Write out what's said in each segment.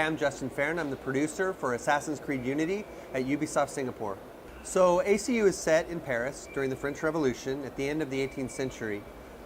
I'm Justin Farren. I'm the producer for Assassin's Creed Unity at Ubisoft Singapore. So ACU is set in Paris during the French Revolution at the end of the 18th century.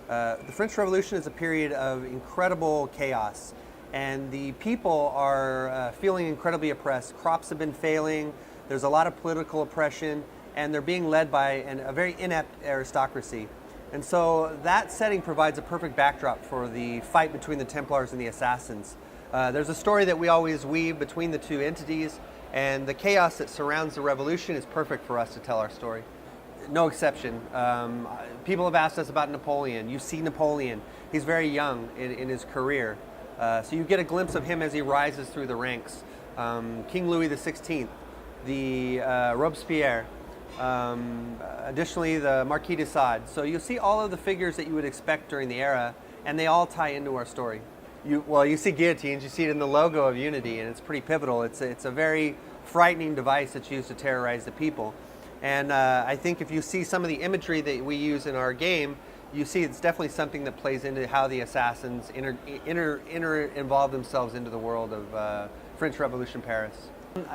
The French Revolution is a period of incredible chaos, and the people are feeling incredibly oppressed. Crops have been failing, there's a lot of political oppression, and they're being led by a very inept aristocracy. And so that setting provides a perfect backdrop for the fight between the Templars and the Assassins. There's a story that we always weave between the two entities, and the chaos that surrounds the revolution is perfect for us to tell our story. No exception. People have asked us about Napoleon. You see Napoleon. He's very young in his career. So you get a glimpse of him as he rises through the ranks. King Louis XVI, the Robespierre, additionally the Marquis de Sade. So you'll see all of the figures that you would expect during the era, and they all tie into our story. You see guillotines, you see it in the logo of Unity, and it's pretty pivotal. It's a very frightening device that's used to terrorize the people. And I think if you see some of the imagery that we use in our game, you see it's definitely something that plays into how the assassins involve themselves into the world of French Revolution Paris.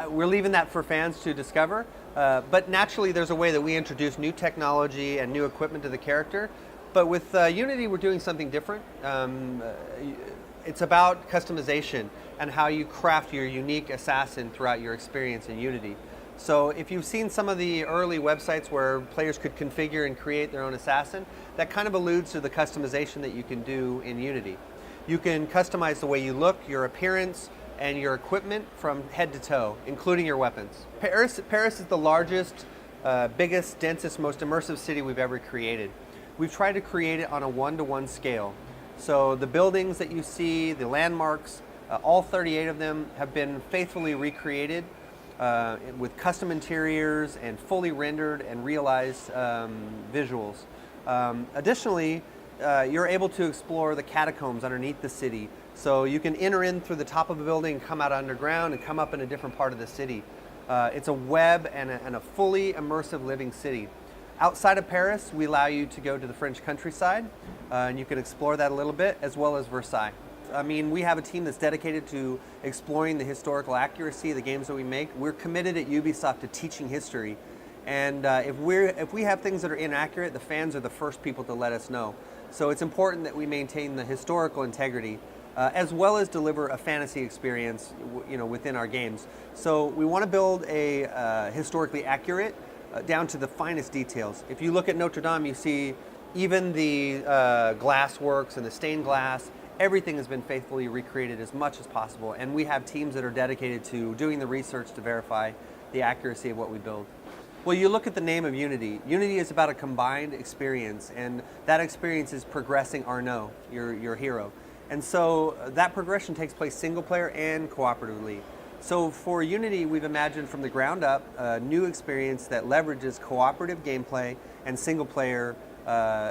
We're leaving that for fans to discover, but naturally there's a way that we introduce new technology and new equipment to the character. But with Unity, we're doing something different. It's about customization and how you craft your unique assassin throughout your experience in Unity. So if you've seen some of the early websites where players could configure and create their own assassin, that kind of alludes to the customization that you can do in Unity. You can customize the way you look, your appearance, and your equipment from head to toe, including your weapons. Paris is the largest, biggest, densest, most immersive city we've ever created. We've tried to create it on a one-to-one scale. So the buildings that you see, the landmarks, all 38 of them have been faithfully recreated with custom interiors and fully rendered and realized visuals. Additionally, you're able to explore the catacombs underneath the city. So you can enter in through the top of a building, come out underground, and come up in a different part of the city. It's a web and a fully immersive living city. Outside of Paris, we allow you to go to the French countryside, and you can explore that a little bit, as well as Versailles. I mean, we have a team that's dedicated to exploring the historical accuracy of the games that we make. We're committed at Ubisoft to teaching history, and if we have things that are inaccurate, the fans are the first people to let us know. So it's important that we maintain the historical integrity, as well as deliver a fantasy experience, within our games. So we want to build a historically accurate, down to the finest details. If you look at Notre Dame, you see even the glass works and the stained glass. Everything has been faithfully recreated as much as possible, and we have teams that are dedicated to doing the research to verify the accuracy of what we build. Well, you look at the name of Unity. Unity is about a combined experience, and that experience is progressing Arnaud, your hero. And so that progression takes place single player and cooperatively. So for Unity, we've imagined from the ground up a new experience that leverages cooperative gameplay and single player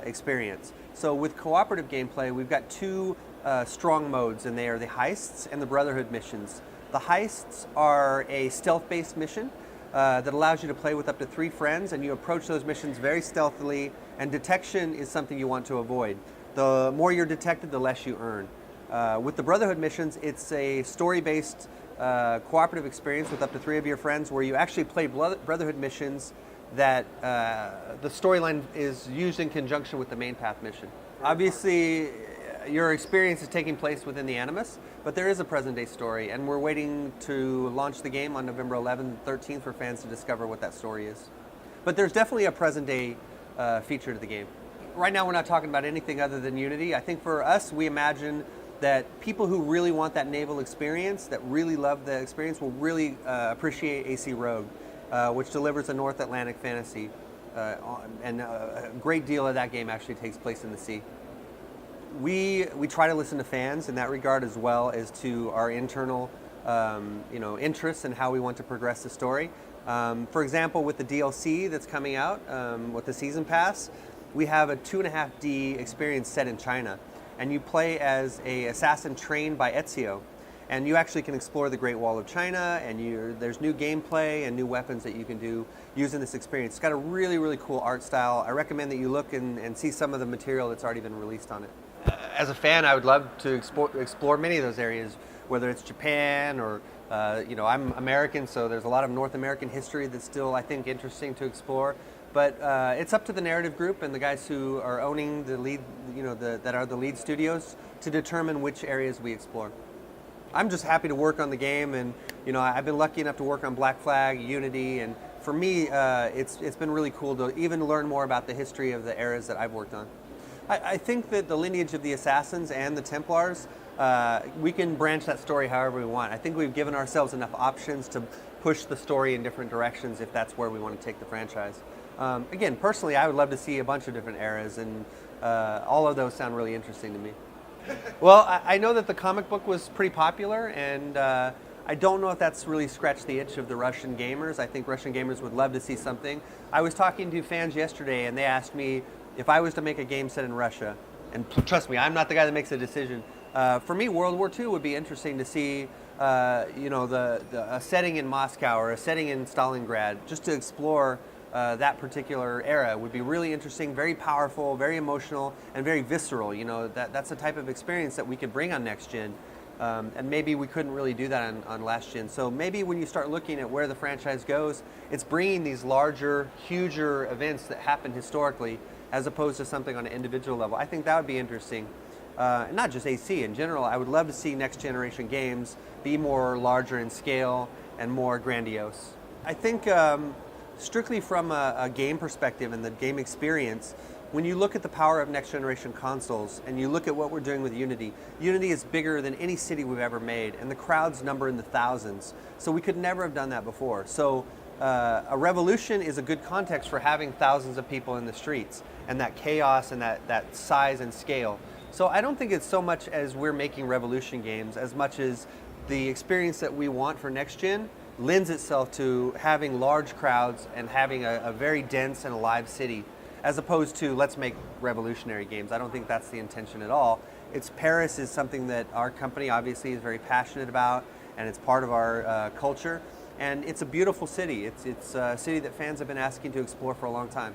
experience. So with cooperative gameplay, we've got two strong modes, and they are the heists and the Brotherhood missions. The heists are a stealth-based mission that allows you to play with up to 3 friends, and you approach those missions very stealthily, and detection is something you want to avoid. The more you're detected, the less you earn. With the Brotherhood missions, it's a story-based cooperative experience with up to 3 of your friends where you actually play Brotherhood missions that the storyline is used in conjunction with the main path mission. Obviously, your experience is taking place within the Animus, but there is a present-day story, and we're waiting to launch the game on November 11th and 13th for fans to discover what that story is. But there's definitely a present-day feature to the game. Right now, we're not talking about anything other than Unity. I think for us, we imagine that people who really want that naval experience, that really love the experience, will really appreciate AC Rogue, which delivers a North Atlantic fantasy, and a great deal of that game actually takes place in the sea. We try to listen to fans in that regard, as well as to our internal interests and how we want to progress the story. For example, with the DLC that's coming out, with the Season Pass, we have a 2.5D experience set in China, and you play as an assassin trained by Ezio, and you actually can explore the Great Wall of China, and there's new gameplay and new weapons that you can do using this experience. It's got a really, really cool art style. I recommend that you look and see some of the material that's already been released on it. As a fan, I would love to explore many of those areas. whether it's Japan or, I'm American, so there's a lot of North American history that's still, I think, interesting to explore. But it's up to the narrative group and the guys who are owning the lead, that are the lead studios, to determine which areas we explore. I'm just happy to work on the game, and I've been lucky enough to work on Black Flag, Unity, and for me, it's been really cool to even learn more about the history of the eras that I've worked on. I think that the lineage of the Assassins and the Templars, we can branch that story however we want. I think we've given ourselves enough options to push the story in different directions if that's where we want to take the franchise. Again, personally, I would love to see a bunch of different eras, and all of those sound really interesting to me. Well, I know that the comic book was pretty popular, and I don't know if that's really scratched the itch of the Russian gamers. I think Russian gamers would love to see something. I was talking to fans yesterday, and they asked me if I was to make a game set in Russia, and trust me, I'm not the guy that makes a decision. For me, World War II would be interesting to see, a setting in Moscow or a setting in Stalingrad, just to explore that particular era would be really interesting, very powerful, very emotional, and very visceral. That's the type of experience that we could bring on next gen, and maybe we couldn't really do that on last gen. So maybe when you start looking at where the franchise goes, it's bringing these larger, huger events that happened historically, as opposed to something on an individual level. I think that would be interesting. Not just AC, in general, I would love to see next generation games be more larger in scale and more grandiose. I think strictly from a game perspective and the game experience, when you look at the power of next generation consoles and you look at what we're doing with Unity, Unity is bigger than any city we've ever made, and the crowds number in the thousands. So we could never have done that before. So a revolution is a good context for having thousands of people in the streets and that chaos and that size and scale. So I don't think it's so much as we're making revolution games as much as the experience that we want for next gen lends itself to having large crowds and having a very dense and alive city, as opposed to let's make revolutionary games. I don't think that's the intention at all. Paris is something that our company obviously is very passionate about, and it's part of our culture, and it's a beautiful city. It's a city that fans have been asking to explore for a long time.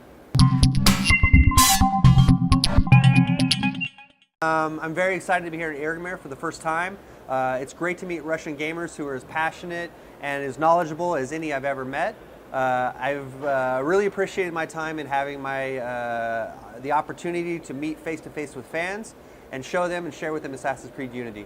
I'm very excited to be here at Irgmir for the first time. It's great to meet Russian gamers who are as passionate and as knowledgeable as any I've ever met. I've really appreciated my time in having the opportunity to meet face-to-face with fans and show them and share with them Assassin's Creed Unity.